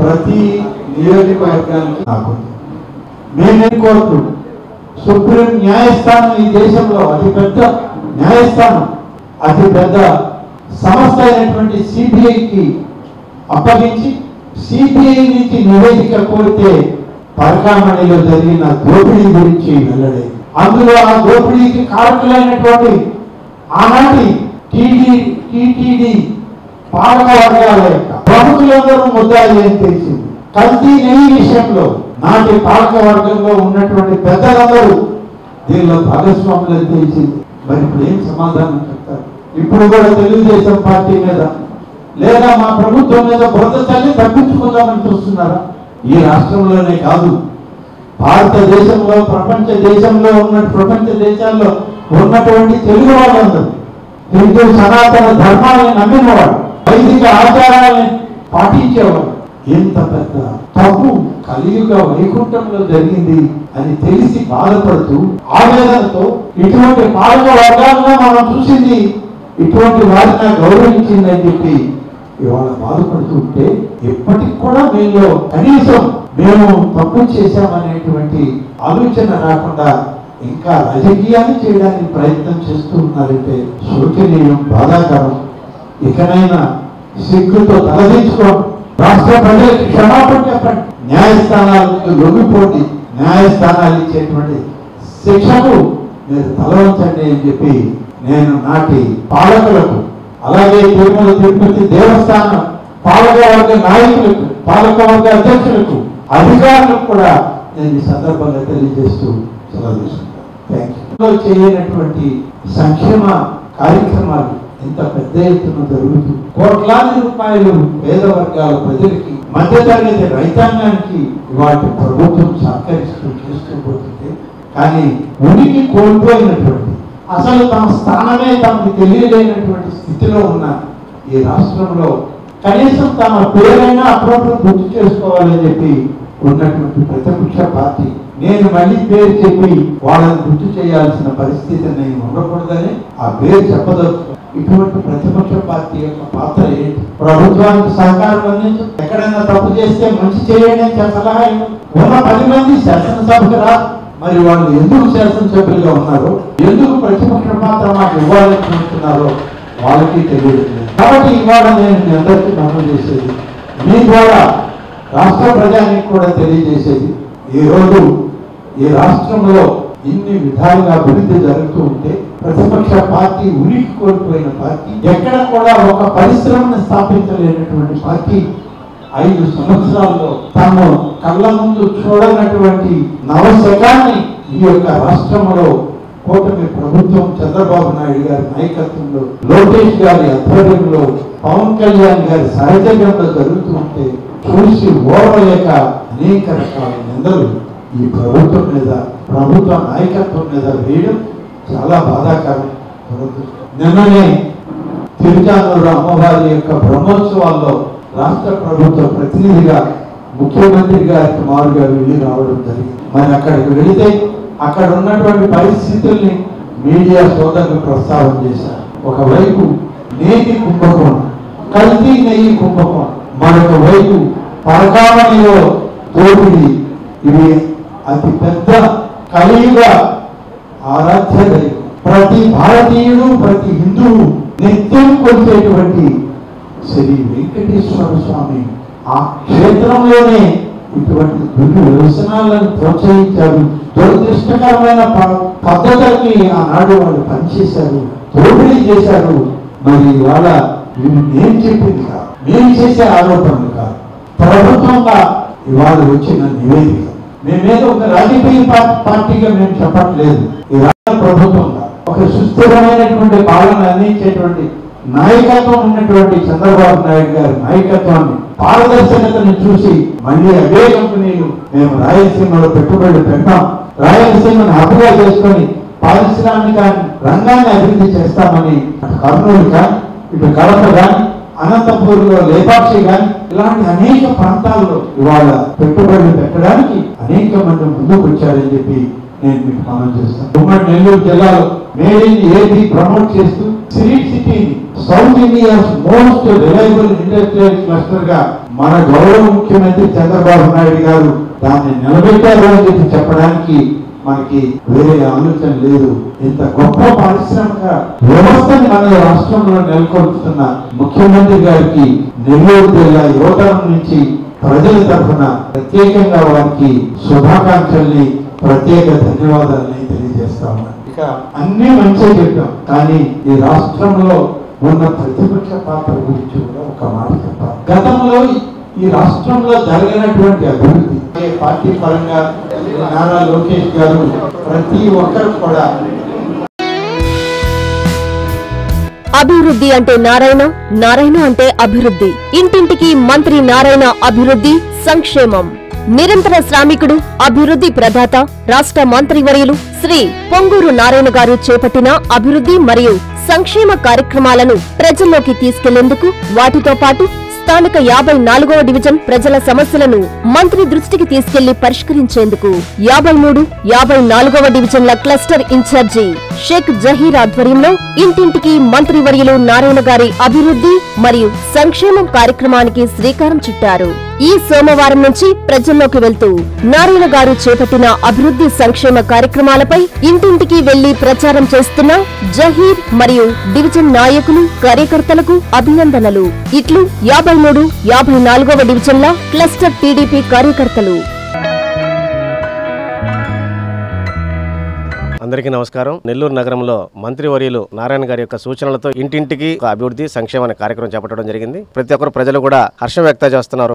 ప్రతి నియోజకవర్గానికి నాకు మేము కోర్టు సుప్రీం న్యాయస్థానం ఈ దేశంలో అతిపెద్ద న్యాయస్థానం అతిపెద్ద సంస్థ అయినటువంటి సిబిఐకి అప్పగించి సిబిఐ నుంచి నివేదిక కోరితే పరకామణిలో జరిగిన దోపిడీ గురించి వెల్లడే. అందులో ఆ దోపిడీకి కారకులైనటువంటి ఆనాటి టీటీడీ పాలక వర్గాల యొక్క ప్రముఖులందరూ ముద్దాయి అని తెలిసింది. కల్తీ నెయ్యి విషయంలో నాటి పాలక వర్గంలో ఉన్నటువంటి పెద్దలందరూ దీనిలో భాగస్వాములు అని తెలిసింది. మరి ఇప్పుడు ఏం సమాధానం చెప్తారు? ఇప్పుడు కూడా తెలుగుదేశం పార్టీ మీద లేదా మా ప్రభుత్వం మీద బురద తల్లి తప్పించుకుందామని చూస్తున్నారా? ఈ రాష్ట్రంలోనే కాదు, భారతదేశంలో ప్రపంచ దేశాల్లో ఉన్నటువంటి తెలుగు వాళ్ళందరూ హిందూ సనాతన ధర్మాన్ని నమ్మినవాడు, వైదిక ఆచారాలను పాటించేవాడు. ఎంత పెద్ద తప్పు కలియుగ వైకుంఠంలో జరిగింది అని తెలిసి బాధపడుతూ ఆవేదనతో ఇటువంటి పాలక వర్గాలను మనం చూసింది, ఇటువంటి వారిని గౌరవించింది అని చెప్పి ఇవాళ బాధపడుతూ ఉంటే ఎప్పటికి కూడా మీలో కనీసం మేము తప్పు చేశామనేటువంటి ఆలోచన రాకుండా ఇంకా రాజకీయాన్ని చేయడానికి ప్రయత్నం చేస్తూ ఉన్నారంటే శోచనీయం, బాధాకరం. ఇకనైనా సిగ్గుతో తలదించుకోండి. రాష్ట్ర ప్రజలకు క్షమాపణ చెప్పండి. న్యాయస్థానాలకు లొంగిపోండి. న్యాయస్థానాలు ఇచ్చేటువంటి శిక్షకు మీరు తలవంచండి అని చెప్పి నేను నాటి పాలకులకు, అలాగే తిరుమల తిరుపతి దేవస్థానం పాలకవర్గ నాయకులకు, పాలకవర్గ అధ్యక్షులకు, అధికారులకు కూడా నేను ఈ సందర్భంగా తెలియజేస్తూ సెలవు తీసుకుంటాను. చేయనటువంటి సంక్షేమ కార్యక్రమాలు ఇంత పెద్ద ఎత్తున జరుగుతూ కోట్లాది రూపాయలు పేద వర్గాల ప్రజలకి, మధ్యతరగతి రైతాంగానికి వాటి ప్రభుత్వం సహకరిస్తూ చేస్తూ పోతుంది. కానీ ఉనికి కోల్పోయినటువంటి, అసలు తమ స్థానమే తమకు తెలియలేనటువంటి స్థితిలో ఉన్న ఈ రాష్ట్రంలో కనీసం తమ పేరైనా అప్పుడప్పుడు గుర్తు చేసుకోవాలని చెప్పి ఉన్నటువంటి ప్రతిపక్ష పార్టీ, నేను మళ్ళీ పేరు చెప్పి వాళ్ళని గుర్తు చేయాల్సిన పరిస్థితి నేను ఉండకూడదని ఆ పేరు చెప్పదలుచుకున్నాను. ఇటువంటి ప్రతిపక్ష పార్టీ యొక్క పాత్ర ఏంటి? ప్రభుత్వానికి సహకారం అందించు, ఎక్కడైనా తప్పు చేస్తే మంచి చేయండి అని సలహా ఉన్న 10 మంది శాసనసభకు రా. మరి వాళ్ళు ఎందుకు శాసనసభ్యులుగా ఉన్నారో, ఎందుకు ప్రతిపక్ష పాత్ర మాకు ఇవ్వాలనుకుంటున్నారో వాళ్ళకి తెలియదు. కాబట్టి ఇవాళ నేను మీ అందరికీ మనం చేసేది, మీ ద్వారా రాష్ట్ర ప్రజానికి కూడా తెలియజేసేది, ఈరోజు ఈ రాష్ట్రంలో ఇన్ని విధాలుగా అభివృద్ధి జరుగుతూ ఉంటే ప్రతిపక్ష పార్టీ ఉనికి కోల్పోయిన పార్టీ, ఎక్కడ కూడా ఒక పరిశ్రమను స్థాపించలేనటువంటి పార్టీ 5 సంవత్సరాల్లో తాము కళ్ళ ముందు చూడనటువంటి నవశకాన్ని ఈ యొక్క రాష్ట్రంలో కూటమి ప్రభుత్వం చంద్రబాబు నాయుడు గారి నాయకత్వంలో, లోకేష్ గారి ఆధ్వర్యంలో, పవన్ కళ్యాణ్ గారి సహజంగా జరుగుతూ ఉంటే చూసి ఓర్వలేక అనేక రకాల నిందలు ఈ ప్రభుత్వం మీద, ప్రభుత్వ నాయకత్వం మీద వేయడం చాలా బాధాకరం. నిన్ననే తిరుచానూరు అమ్మవారి యొక్క బ్రహ్మోత్సవాల్లో రాష్ట్ర ప్రభుత్వ ప్రతినిధిగా ముఖ్యమంత్రి గారికి మారుగా వెళ్ళి రావడం జరిగింది. మరి అక్కడికి వెళితే అక్కడ ఉన్నటువంటి పరిస్థితుల్ని మీడియా సోదరులు ప్రస్తావన చేశారు. ఒకవైపు నేతి కుంభకోణం, కల్తీ నెయ్యి కుంభకోణం, మరొక వైపు పరకామణిలో దోపిడీ. ఇవి అతి పెద్ద కలియుగ ఆరాధ్య దైవం. ప్రతి భారతీయుడు, ప్రతి హిందువు నిత్యం కొలిచేటువంటి శ్రీ వెంకటేశ్వర స్వామి ఆ క్షేత్రంలోనే ఇటువంటి వ్యసనాలను ప్రోత్సహించారు. దురదృష్టకరమైన పద్ధతులకి ఆనాడు వాళ్ళు పనిచేశారు, దోపిడీ చేశారు. మరి ఇవాళ మేము చెప్పింది కాదు, మేము చేసే ఆరోపణలు కాదు, ప్రభుత్వంగా ఇవాళ వచ్చిన నివేదిక. మేమేదో ఒక రాజకీయ పార్టీగా మేము చెప్పట్లేదు. ఈ రాష్ట్ర ప్రభుత్వంగా ఒక సుస్థిరమైనటువంటి పాలన అందించేటువంటి నాయకత్వం ఉన్నటువంటి చంద్రబాబు నాయుడు గారి నాయకత్వాన్ని, పారదర్శకతను చూసి మళ్ళీ అదే కంపెనీలు మేము రాయలసీమలో పెట్టుబడులు పెట్టాం, రాయలసీమను హబ్బుగా చేసుకొని పారిశ్రామిక రంగాన్ని అభివృద్ధి చేస్తామని కర్నూలు కానీ, ఇటు కడప కానీ, అనంతపూర్లో లేపాక్షి కానీ ఇలాంటి అనేక ప్రాంతాల్లో ఇవాళ పెట్టుబడులు పెట్టడానికి అనేక మంది ముందుకు వచ్చారని చెప్పి నేను మీకు మనం చేస్తాను. ఉమ్మడి నెల్లూరు జిల్లాలో మేడ్ ఇన్ ఏపీ ప్రమోట్ చేస్తూ సిటీ సిటీని south India's most reliable industrial cluster గా మన గౌరవ ముఖ్యమంత్రి చంద్రబాబు నాయుడు గారు దాన్ని నిలబెట్టారు అని చెప్పడానికి మనకి వేరే ఆలోచన లేదు. ఇంత గొప్ప పారిశ్రామిక వ్యవస్థని మన రాష్ట్రంలో నెలకొల్పుతున్న ముఖ్యమంత్రి గారికి నెల్లూరు జిల్లా యువతరం నుంచి ప్రజల తరఫున ప్రత్యేకంగా వారికి శుభాకాంక్షల్ని ప్రత్యేక ధన్యవాదాలని తెలియజేస్తాము. ఇక అన్ని మంచిగా చెప్పాం, కానీ ఈ రాష్ట్రంలో ఉన్న ప్రతిపక్ష పాత్ర గురించి కూడా ఒక మాట చెప్పాలి. గతంలో ఈ రాష్ట్రంలో జరిగినటువంటి అభివృద్ధి పార్టీ పరంగా నారా లోకేష్ గారు ప్రతి ఒక్కరు కూడా అభివృద్ధి అంటే నారాయణ, నారాయణ అంటే అభివృద్ధి. ఇంటింటికి మంత్రి నారాయణ అభివృద్ధి సంక్షేమం. నిరంతర శ్రామికుడు, అభివృద్ధి ప్రదాత, రాష్ట్ర మంత్రివర్యులు శ్రీ పొంగూరు నారాయణ గారు చేపట్టిన అభివృద్ధి మరియు సంక్షేమ కార్యక్రమాలను ప్రజల్లోకి తీసుకెళ్లేందుకు, వాటితో పాటు స్థానిక 54వ డివిజన్ ప్రజల సమస్యలను మంత్రి దృష్టికి తీసుకెళ్లి పరిష్కరించేందుకు 53, 54వ డివిజన్ల క్లస్టర్ ఇన్ఛార్జి షేక్ జహీర్ ఆధ్వర్యంలో ఇంటింటికి మంత్రివర్యులు నారాయణ గారి అభివృద్ధి మరియు సంక్షేమం కార్యక్రమానికి శ్రీకారం చుట్టారు. ఈ సోమవారం నుంచి ప్రజల్లోకి వెళ్తూ నారాయణ గారు చేపట్టిన అభివృద్ధి సంక్షేమ కార్యక్రమాలపై ఇంటింటికి వెళ్లి ప్రచారం చేస్తున్న జహీర్ మరియు డివిజన్ నాయకులు, కార్యకర్తలకు అభినందనలు. ఇట్లు 53, 54వ డివిజన్ల క్లస్టర్ టీడీపీ కార్యకర్తలు. అందరికీ నమస్కారం. నెల్లూరు నగరంలో మంత్రివర్యులు నారాయణ గారి యొక్క సూచనలతో ఇంటింటికి అభివృద్ధి సంక్షేమ కార్యక్రమం చేపట్టడం జరిగింది. ప్రతి ఒక్కరు ప్రజలు కూడా హర్షం వ్యక్తం చేస్తున్నారు.